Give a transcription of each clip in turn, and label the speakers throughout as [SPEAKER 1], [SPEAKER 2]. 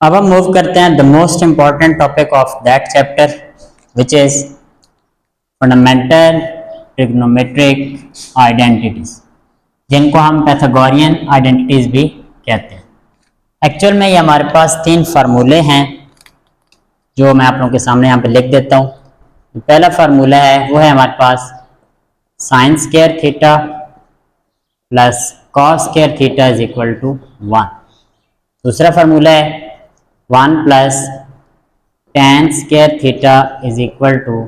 [SPEAKER 1] अब हम मूव करते हैं the most important topic of that chapter which is fundamental trigonometric identities, जिनको हम पैथागोरियन आइडेंटिटीज भी कहते हैं। एक्चुअल में ये हमारे पास तीन फार्मूले हैं जो मैं आप लोगों के सामने यहाँ पे लिख देता हूँ। पहला फार्मूला है वो है हमारे पास sine square theta plus cos square theta is equal to 1। दूसरा फार्मूला है 1 plus tan square theta is equal to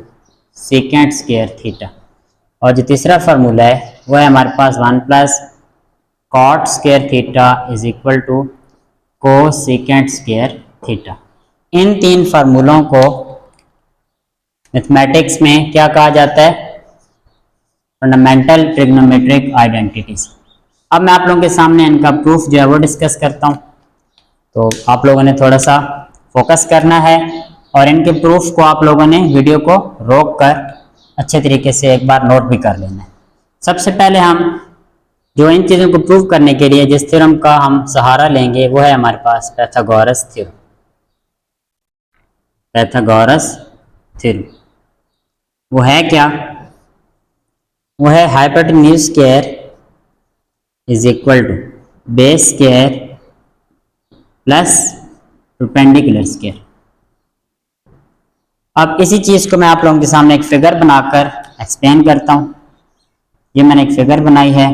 [SPEAKER 1] second square theta. और जो तीसरा फार्मूला है वो है हमारे पास 1 plus cot square theta is equal to cosec square theta. इन तीन फार्मूलों को मैथमेटिक्स में क्या कहा जाता है? Fundamental trigonometric identities. अब मैं आप लोगों के सामने इनका प्रूफ जो है वो डिस्कस करता हूँ, तो आप लोगों ने थोड़ा सा फोकस करना है और इनके प्रूफ को आप लोगों ने वीडियो को रोक कर अच्छे तरीके से एक बार नोट भी कर लेना है। सबसे पहले हम जो इन चीज़ों को प्रूव करने के लिए जिस थ्योरम का हम सहारा लेंगे वो है हमारे पास पैथागोरस थ्योरम। पैथागोरस थ्योरम वो है क्या? वो है hypotenuse square is equal to base square plus perpendicular square. अब इसी चीज को मैं आप लोगों के सामने एक फिगर बनाकर एक्सप्लेन करता हूं। ये मैंने एक फिगर बनाई है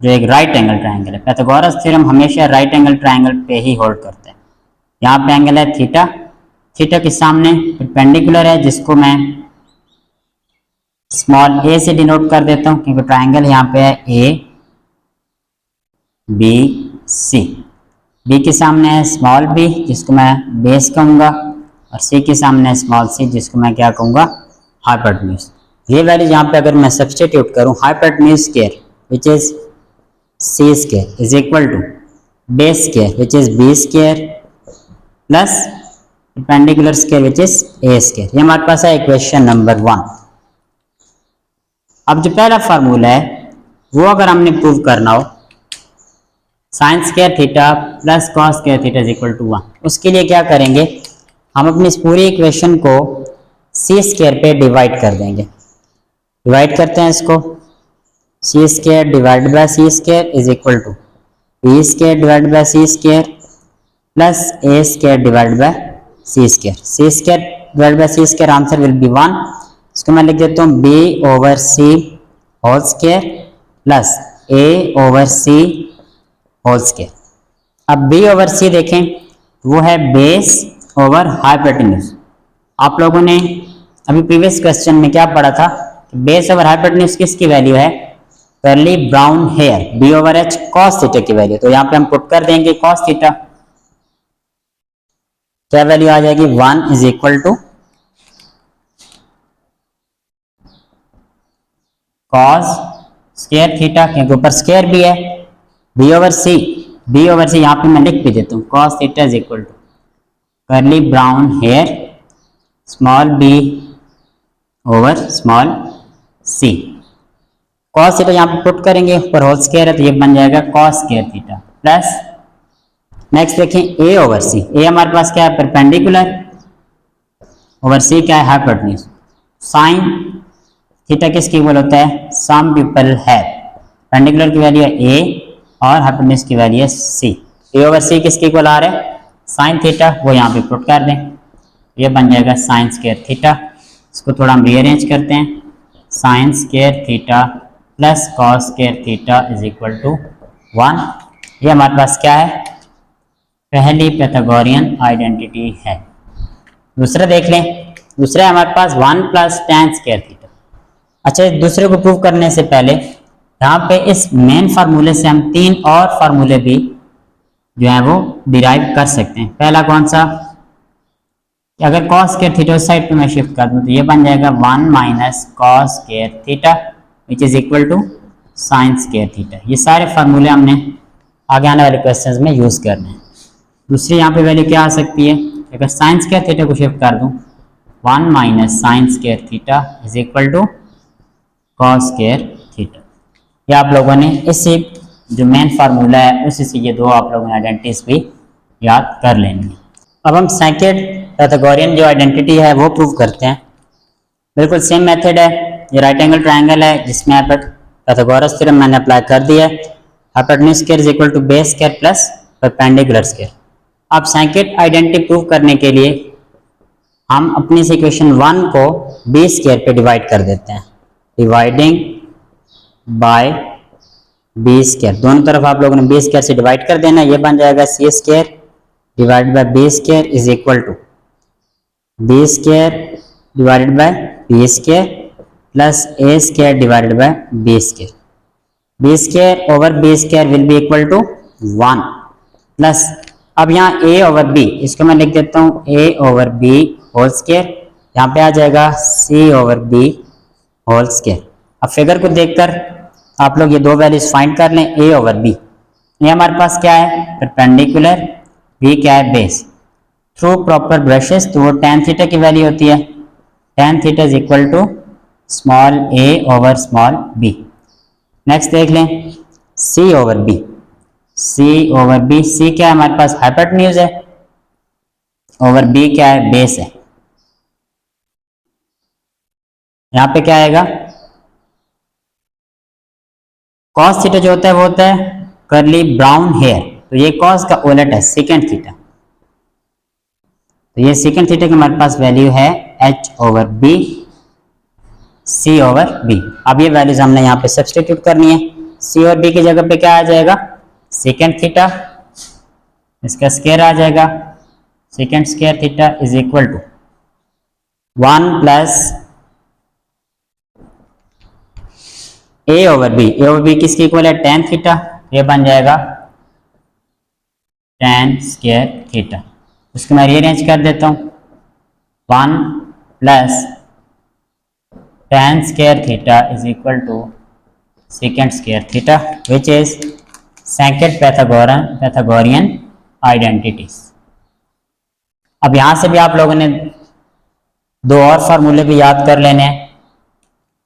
[SPEAKER 1] जो एक राइट एंगल ट्रायंगल है। पैथागोरस थ्योरम हमेशा राइट एंगल ट्रायंगल पे ही होल्ड करता है। यहाँ पे एंगल है थीटा, थीटा के सामने परपेंडिकुलर है जिसको मैं स्मॉल ए से डिनोट कर देता हूँ क्योंकि ट्रायंगल यहाँ पे है ए बी सी। बी के सामने है स्मॉल बी जिसको मैं बेस कहूँगा और सी के सामने है स्मॉल सी जिसको मैं क्या कहूँगा? हाइपोटेन्यूज। ये वैल्यू यहाँ पे अगर मैं सब्सटीट्यूट करूँ, hypotenuse square which is c square is equal to base square which is b square plus perpendicular square which is a square. ये हमारे पास है इक्वेशन नंबर 1। अब जो पहला फार्मूला है वो अगर हमने प्रूव करना हो sine square theta plus cos square theta is equal to 1, उसके लिए क्या करेंगे? हम अपनी इस पूरी इक्वेशन को सी स्क्वायर पे डिवाइड कर देंगे। डिवाइड करते हैं इसको, C square divide by C square is equal to B square divide by C square plus A square divide by C square. C square divide by C square answer will be 1। इसको मैं लिख देता हूँ B over C whole square plus A over C whole square. अब b over c देखें वो है base over hypotenuse. आप लोगों ने अभी प्रीवियस क्वेश्चन में क्या पढ़ा था? बेस ओवर हाइपोटेन्यूज किसकी वैल्यू है? Curly brown hair, b over h cos theta की वैल्यू। तो यहाँ पे हम पुट कर देंगे cos थीटा, क्या वैल्यू आ जाएगी? 1 is equal to cos square theta, क्योंकि ऊपर स्क्वायर भी है, b ओवर c यहाँ पे मैं लिख भी देता हूँ cos theta is equal to curly brown hair small b over small c। cos theta यहाँ पे पुट करेंगे, ऊपर होल स्क्वायर है तो ये बन जाएगा cos square theta plus next देखें a ओवर c। a हमारे पास क्या है? परपेंडिकुलर ओवर c क्या है? हाइपोटेन्यूज। साइन थीटा किसके इक्वल होता है? Some people have. परपेंडिकुलर की वैल्यू है a और हाइपोटेन्यूज की वैल्यू है c। a ओवर c किसके इक्वल आ रहा है? साइन थीटा, वो यहाँ पे पुट कर दें, ये बन जाएगा साइन स्क्वायर थीटा। इसको थोड़ा हम रीअरेंज करते हैं, sine square theta plus cos square theta is equal to 1। ये हमारे पास क्या है? पहली पैथागोरियन आइडेंटिटी है। दूसरा देख लें, दूसरा हमारे पास 1 प्लस tan स्क्वायर थीटा। अच्छा, दूसरे को प्रूव करने से पहले यहाँ पे इस मेन फार्मूले से हम तीन और फार्मूले भी जो है वो डिराइव कर सकते हैं। पहला कौन सा? अगर cos स्क्वायर थीटा उस साइड पे मैं शिफ्ट कर दूं तो ये बन जाएगा 1 minus cos square theta which is equal to sine square theta. ये सारे फार्मूले हमने आगे आने वाले क्वेश्चंस में यूज करने हैं। दूसरी यहाँ पे वैल्यू क्या आ सकती है? अगर साइन स्क्वायर थीटा को शिफ्ट कर दूं 1 minus sine square theta is equal to cos square theta. ये आप लोगों ने इसी जो मेन फार्मूला है उसी से ये दो आप लोगों ने आइडेंटिटीज भी याद कर लेंगे। अब हम सेकंड पाइथागोरियन जो आइडेंटिटी है वो प्रूव करते हैं। बिल्कुल सेम मेथड है, ये राइट एंगल ट्रायंगल है जिसमें पाइथागोरस थ्योरम मैंने अप्लाई कर दिया है। Hypotenuse square is equal to base square plus perpendicular square. अब सेकंड आइडेंटिटी प्रूव करने के लिए हम अपनी इस इक्वेशन 1 को बी स्क्वायर पे डिवाइड कर देते हैं, डिवाइडिंग बाय बी स्क्वायर। दोनों तरफ आप लोगों ने बी स्क्वायर से डिवाइड कर देना, ये बन जाएगा C square divide by B square is equal to B square divided by B square plus A square divided by B square. B square over B square will be equal to 1 plus, अब यहाँ a over b, इसको मैं लिख देता हूँ a over b whole square, यहाँ पे आ जाएगा c over b whole square. अब फिगर को देखकर आप लोग ये दो वैल्यूज फाइंड कर लें, a ओवर b। ये हमारे पास क्या है, परपेंडिकुलर, b क्या है, बेस। थ्रू प्रॉपर ब्रशेस तो वो tan थीटा की वैल्यू होती है, tan theta is equal to small a over small b। Next देख लें c over b, c over b, c क्या है हमारे पास, हाइपोटेन्यूज है, ओवर b क्या है, बेस है। यहां पे क्या आएगा, cos थीटा जो होता है वो होता है कर्ली ब्राउन हेयर, तो ये cos का उलट है सेकेंड थीटा, तो ये सेकेंड थीटा की हमारे पास वैल्यू है h over b, c over b। अब ये वैल्यूज हमने यहाँ पे सब्सटीट्यूट करनी है, c और b की जगह पे क्या आ जाएगा, सेकेंड थीटा, इसका स्क्वायर आ जाएगा, secant square theta is equal to 1 plus a over b किसके इक्वल है, tan थीटा, ये बन जाएगा tan स्क्वायर थीटा। उसको मैं रीअरेंज कर देता हूँ, 1 plus tan square theta is equal to second square theta which is second Pythagorean identities. अब यहां से भी आप लोगों ने दो और फार्मूले भी याद कर लेने हैं।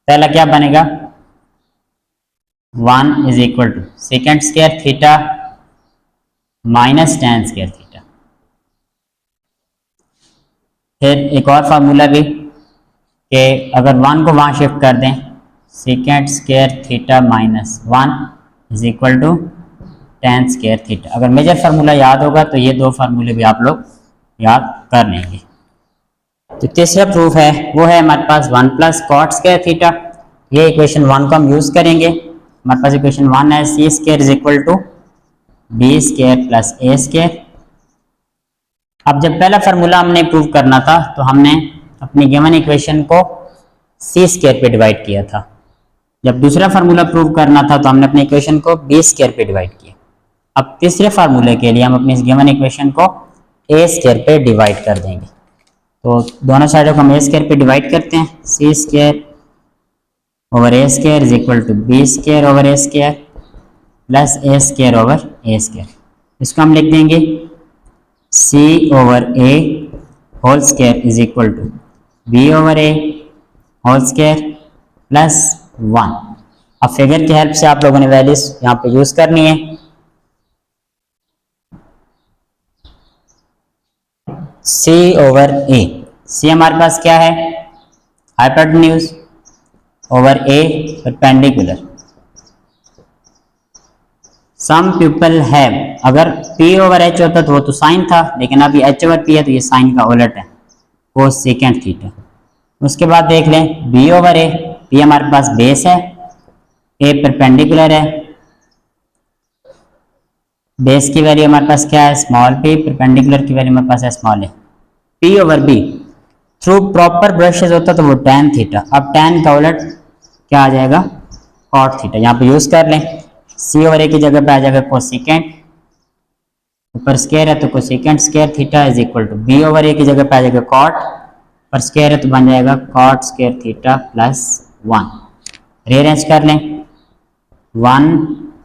[SPEAKER 1] पहला क्या बनेगा, 1 is equal to second square theta minus tan square theta. फिर एक और फार्मूला भी कि अगर 1 को वहां शिफ्ट कर दें, secant square theta minus 1 is equal to tan square theta. अगर मेजर फार्मूला याद होगा तो ये दो फार्मूले भी आप लोग याद कर लेंगे। तो तीसरा प्रूफ है वो है हमारे पास 1 प्लस कॉट स्क्वायर थीटा। ये इक्वेशन 1 को हम यूज करेंगे। हमारे पास इक्वेशन 1 है C square is equal to B square plus A square. अब जब पहला फार्मूला हमने प्रूव करना था तो हमने अपनी गिवन इक्वेशन को सी स्क्वायर पे डिवाइड किया था। जब दूसरा फार्मूला प्रूव करना था तो हमने अपनी इक्वेशन को बी स्क्वायर पे डिवाइड किया। अब तीसरे फार्मूले के लिए हम अपनी इस गिवन इक्वेशन को ए स्क्वायर पे डिवाइड कर देंगे। तो दोनों साइडों को हम ए स्क्वायर पे डिवाइड करते हैं, C square over A square is equal to B square over A square plus A square over A square. इसको हम लिख देंगे C over A whole square is equal to B over A whole square plus 1। अब figure की help से आप लोगों ने वैल्यूज यहाँ पे यूज करनी है। c ओवर ए, सी हमारे पास क्या है, hypotenuse over a perpendicular. Some people have, अगर p ओवर h होता तो वो तो साइन था, लेकिन अभी h ओवर p है तो ये साइन का उलट है, कोस सेकेंड थीटा। उसके बाद देख लें b ओवर a, p हमारे पास बेस है, a परपेंडिकुलर है, बेस की वैल्यू हमारे पास क्या है, स्मॉल p, परपेंडिकुलर की वैल्यू हमारे पास है small a। p over b through proper brushes होता तो वो tan थीटा, अब tan का उलट क्या आ जाएगा, cot थीटा। यहाँ पे यूज कर लें, c ओवर a की जगह पे आ जाएगा कोसेकेंट, ऊपर स्क्वायर है तो cosecant square theta is equal to b over a की जगह पे आ जाएगा cot, पर स्क्वायर है तो बन जाएगा cot square theta plus 1। Rearrange कर लें, 1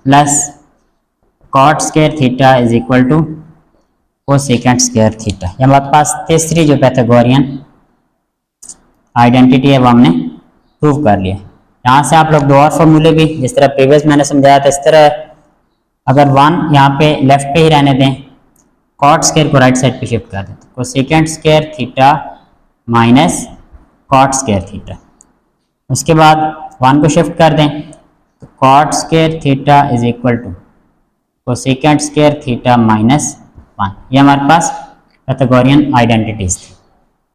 [SPEAKER 1] plus cot square theta is equal to cosecant square theta. ये हमारे पास तीसरी जो पाइथागोरियन आइडेंटिटी है वो हमने प्रूव कर लिया। यहाँ से आप लोग दो और फॉर्मूले भी, जिस तरह प्रीवियस मैंने समझाया था इस तरह, अगर 1 यहाँ पे लेफ्ट पे ही रहने दें, कॉट स्क्वायर को राइट साइड पे शिफ्ट कर देते हैं, cosecant square theta minus cot square theta. उसके बाद 1 को शिफ्ट कर दें तो cot square theta is equal to cosecant square theta minus 1। ये हमारे पास पाइथागोरियन आइडेंटिटीज थी।